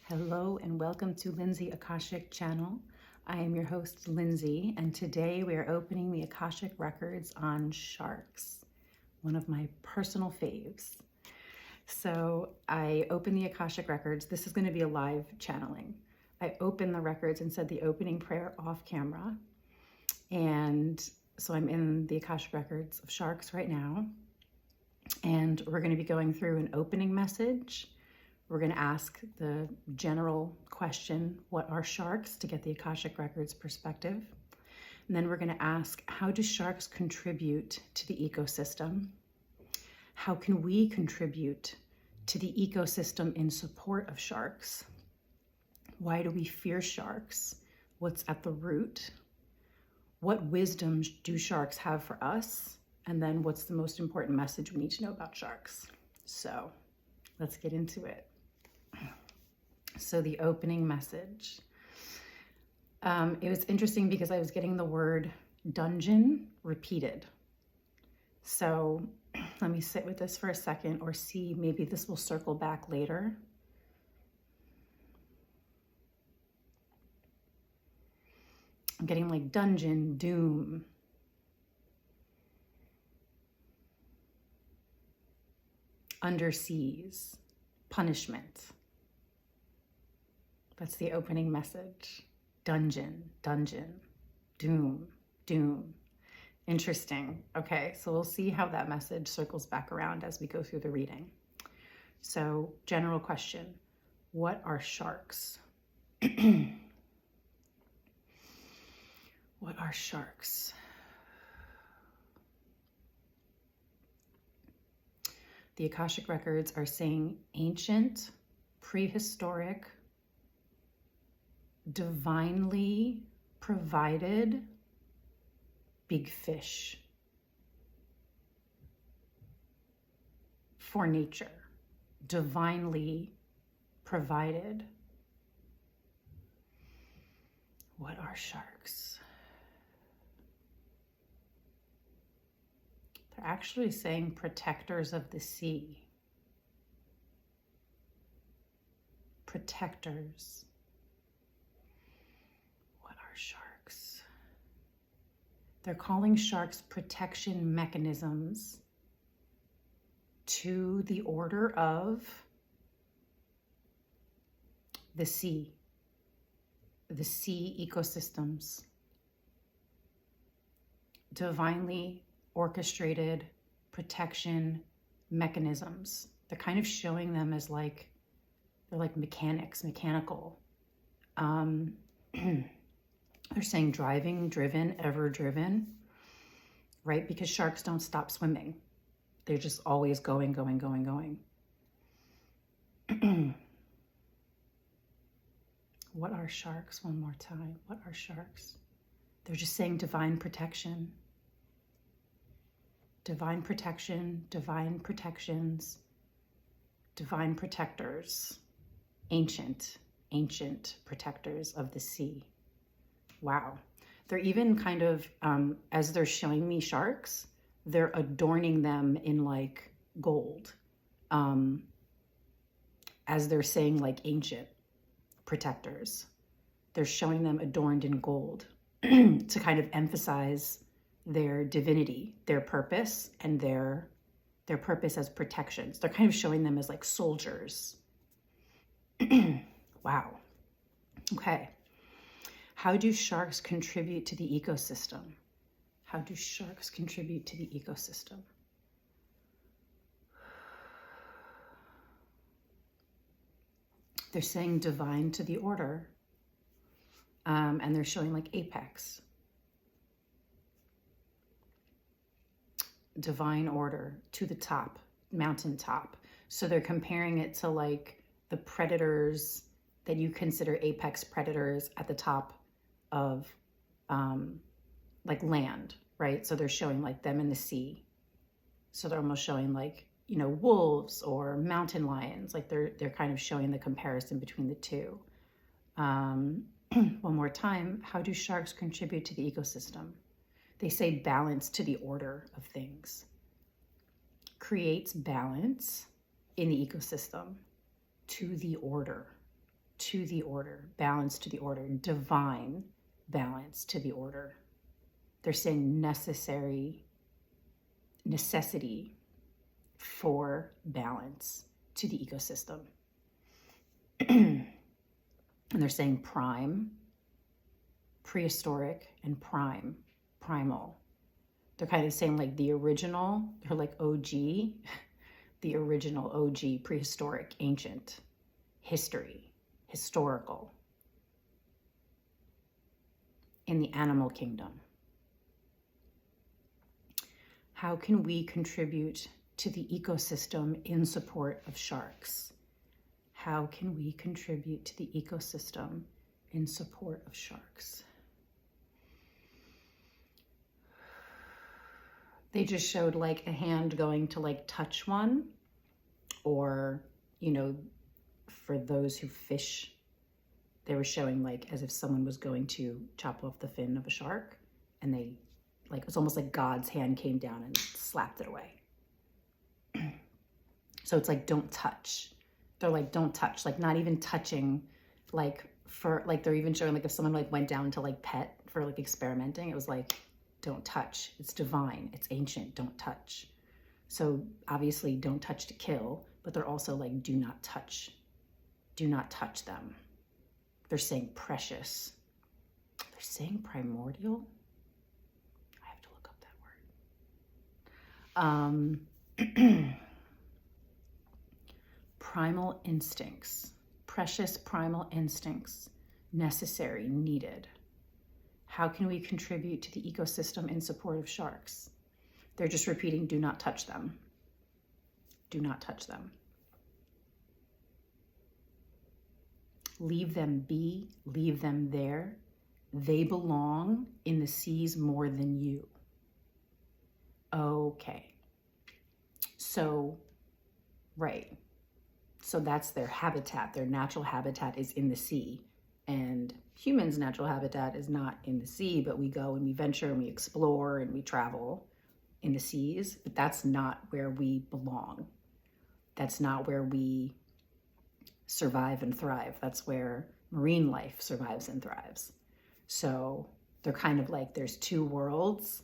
Hello and welcome to Lindsay Akashic channel. I am your host Lindsay, and today we are opening the Akashic Records on sharks, one of my personal faves. So I opened the Akashic Records. This is going to be a live channeling. I opened the records and said the opening prayer off camera, and so I'm in the Akashic Records of sharks right now, and we're going to be going through an opening message. We're going to ask the general question, what are sharks, to get the Akashic Records perspective. And then we're going to ask, how do sharks contribute to the ecosystem? How can we contribute to the ecosystem in support of sharks? Why do we fear sharks? What's at the root? What wisdom do sharks have for us? And then what's the most important message we need to know about sharks? So let's get into it. So the opening message. It was interesting because I was getting the word dungeon repeated. So let me sit with this for a second, or see, maybe this will circle back later. I'm getting like dungeon, doom. Underseas, punishment. That's the opening message. Dungeon, dungeon, doom, doom. Interesting. Okay, so we'll see how that message circles back around as we go through the reading. So, general question, what are sharks? What are sharks? The Akashic Records are saying ancient, prehistoric, divinely provided big fish for nature. Divinely provided. What are sharks? They're actually saying protectors of the sea. Protectors. Sharks. They're calling sharks protection mechanisms to the order of the sea ecosystems, divinely orchestrated protection mechanisms. They're kind of showing them as like, they're like mechanical. They're saying driving, driven, ever driven, right? Because sharks don't stop swimming. They're just always going. What are sharks? One more time. What are sharks? They're just saying divine protection. Divine protection, divine protections, divine protectors, ancient protectors of the sea. Wow. They're even kind of, as they're showing me sharks, they're adorning them in like gold. As they're saying like ancient protectors, they're showing them adorned in gold to kind of emphasize their divinity, their purpose, and their purpose as protections. They're kind of showing them as like soldiers. Wow. Okay. How do sharks contribute to the ecosystem? How do sharks contribute to the ecosystem? They're saying divine to the order, and they're showing like apex. Divine order to the top, mountaintop. So they're comparing it to like the predators that you consider apex predators at the top of like land, right? So they're showing like them in the sea. So they're almost showing like, you know, wolves or mountain lions. Like they're kind of showing the comparison between the two. One more time, how do sharks contribute to the ecosystem? They say balance to the order of things. Creates balance in the ecosystem to the order, to the order, balance to the order, divine balance to the order. They're saying necessity for balance to the ecosystem. And they're saying prime, prehistoric, and primal. They're kind of saying like the original, they're like OG, the original OG, prehistoric, ancient, history, historical, in the animal kingdom. How can we contribute to the ecosystem in support of sharks? How can we contribute to the ecosystem in support of sharks? They just showed like a hand going to like touch one, or, you know, for those who fish, they were showing like as if someone was going to chop off the fin of a shark, and they like, it's almost like God's hand came down and slapped it away. So it's like, don't touch. They're like, don't touch, like not even touching, like for, like they're even showing like if someone like went down to like pet for like experimenting, it was like, don't touch. It's divine. It's ancient. Don't touch. So obviously don't touch to kill, but they're also like, do not touch. Do not touch them. They're saying precious. They're saying primordial. I have to look up that word. Primal instincts. Precious primal instincts. Necessary, needed. How can we contribute to the ecosystem in support of sharks? They're just repeating, do not touch them. Do not touch them. Leave them be, leave them there. They belong in the seas more than you. Okay. So, right. So that's their habitat. Their natural habitat is in the sea. And humans' natural habitat is not in the sea, but we go and we venture and we explore and we travel in the seas, but that's not where we belong. That's not where we survive and thrive. That's where marine life survives and thrives. So they're kind of like, there's two worlds,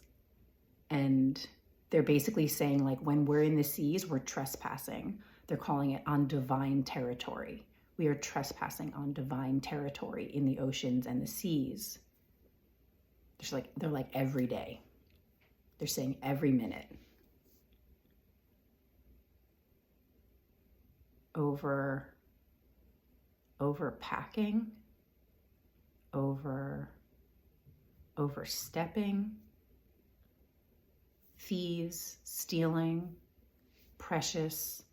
and they're basically saying like, when we're in the seas, we're trespassing. They're calling it on divine territory. We are trespassing on divine territory in the oceans and the seas. They're like every day. They're saying every minute. Overpacking, overstepping, thieves, stealing, precious,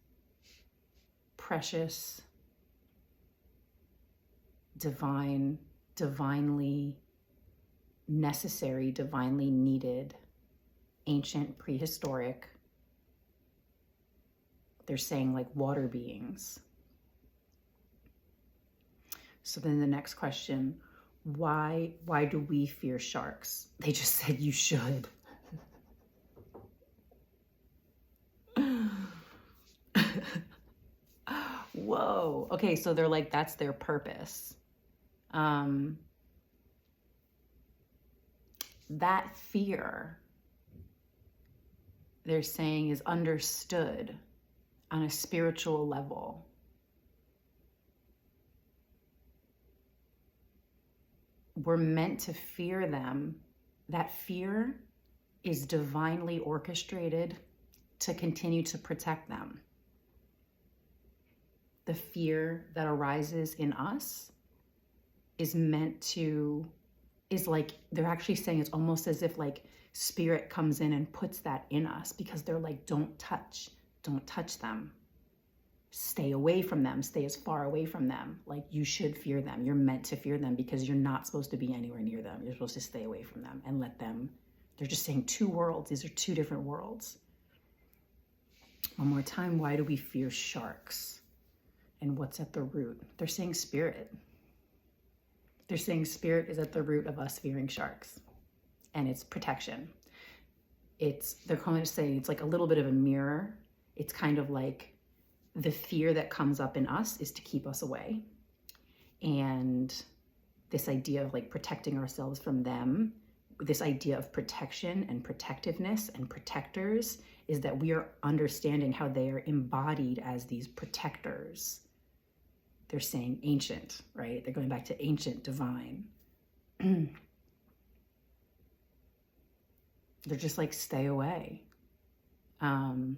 divinely necessary, divinely needed, ancient, prehistoric. They're saying like water beings. So then the next question, why do we fear sharks? They just said you should. Whoa. Okay, so they're like, that's their purpose. That fear, they're saying, is understood on a spiritual level. We're meant to fear them. That fear is divinely orchestrated to continue to protect them. The fear that arises in us is like, they're actually saying it's almost as if like spirit comes in and puts that in us, because they're like, don't touch them. Stay away from them, stay as far away from them. Like, you should fear them. You're meant to fear them because you're not supposed to be anywhere near them. You're supposed to stay away from them and let them. They're just saying two worlds. These are two different worlds. One more time, why do we fear sharks? And what's at the root? They're saying spirit. They're saying spirit is at the root of us fearing sharks, and it's protection. They're calling it, saying it's like a little bit of a mirror. It's kind of like the fear that comes up in us is to keep us away. And this idea of like protecting ourselves from them, this idea of protection and protectiveness and protectors, is that we are understanding how they are embodied as these protectors. They're saying ancient, right? They're going back to ancient, divine. They're just like, stay away. They're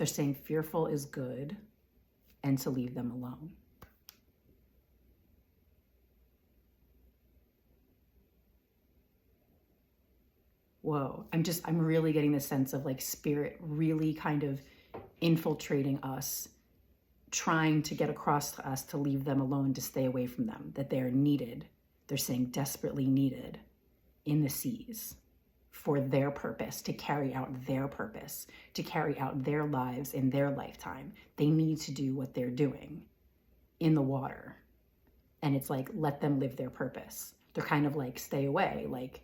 saying fearful is good and to leave them alone. Whoa, I'm really getting the sense of like spirit really kind of infiltrating us, trying to get across to us to leave them alone, to stay away from them, that they're needed. They're saying desperately needed in the seas for their purpose, to carry out their purpose, to carry out their lives in their lifetime. They need to do what they're doing in the water. And it's like, let them live their purpose. They're kind of like, stay away. Like,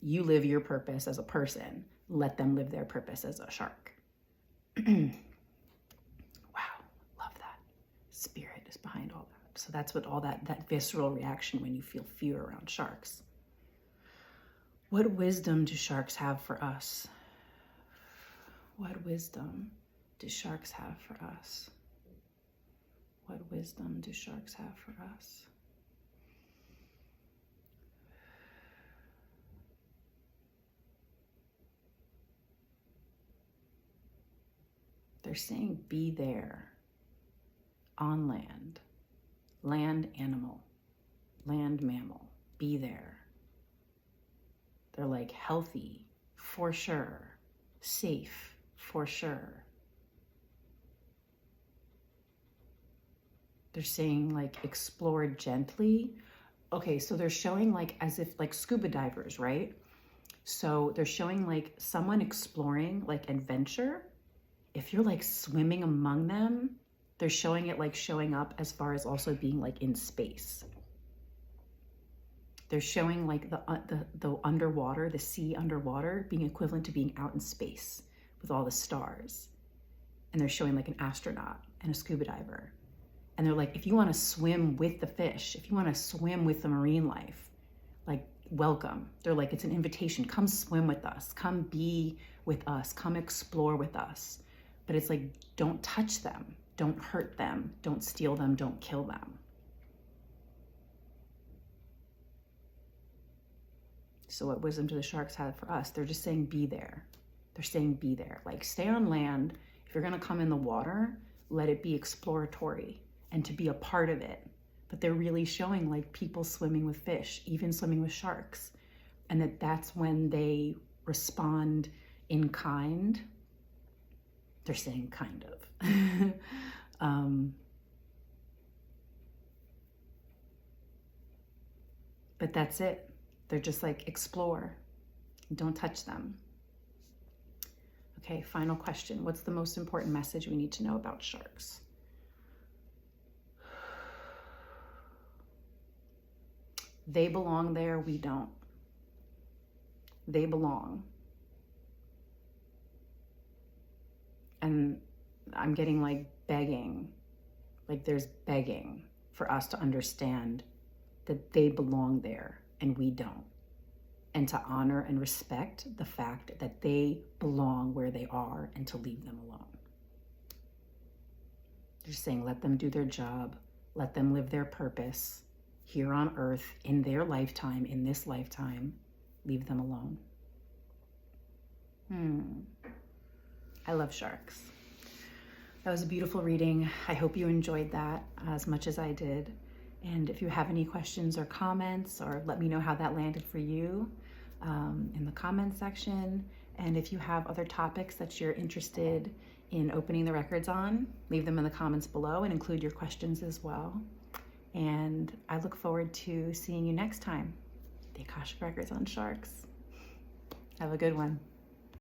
you live your purpose as a person. Let them live their purpose as a shark. Wow, love that. Spirit is behind all that. So that's what all that visceral reaction when you feel fear around sharks. What wisdom do sharks have for us? What wisdom do sharks have for us? What wisdom do sharks have for us? They're saying, be there, on land, land animal, land mammal, be there. They're like, healthy, for sure, safe, for sure. They're saying like, explore gently. Okay, so they're showing like, as if like scuba divers, right? So they're showing like someone exploring like adventure. If you're like swimming among them, they're showing it like showing up as far as also being like in space. They're showing like the underwater, the sea underwater, being equivalent to being out in space with all the stars. And they're showing like an astronaut and a scuba diver. And they're like, if you want to swim with the fish, if you want to swim with the marine life, like, welcome. They're like, it's an invitation. Come swim with us. Come be with us. Come explore with us. But it's like, don't touch them. Don't hurt them. Don't steal them. Don't kill them. So what wisdom do the sharks have for us? They're just saying, be there. They're saying, be there. Like, stay on land. If you're going to come in the water, let it be exploratory and to be a part of it. But they're really showing like people swimming with fish, even swimming with sharks. And that's when they respond in kind. They're saying kind of. But that's it. They're just like, explore. Don't touch them. Okay, final question. What's the most important message we need to know about sharks? They belong there, we don't. They belong. And I'm getting like begging, like there's begging for us to understand that they belong there and we don't. And to honor and respect the fact that they belong where they are and to leave them alone. They're saying, let them do their job, let them live their purpose here on earth in their lifetime, in this lifetime, leave them alone. I love sharks. That was a beautiful reading. I hope you enjoyed that as much as I did. And if you have any questions or comments, or let me know how that landed for you in the comments section. And if you have other topics that you're interested in opening the records on, leave them in the comments below and include your questions as well. And I look forward to seeing you next time. The Akashic Records on Sharks. Have a good one.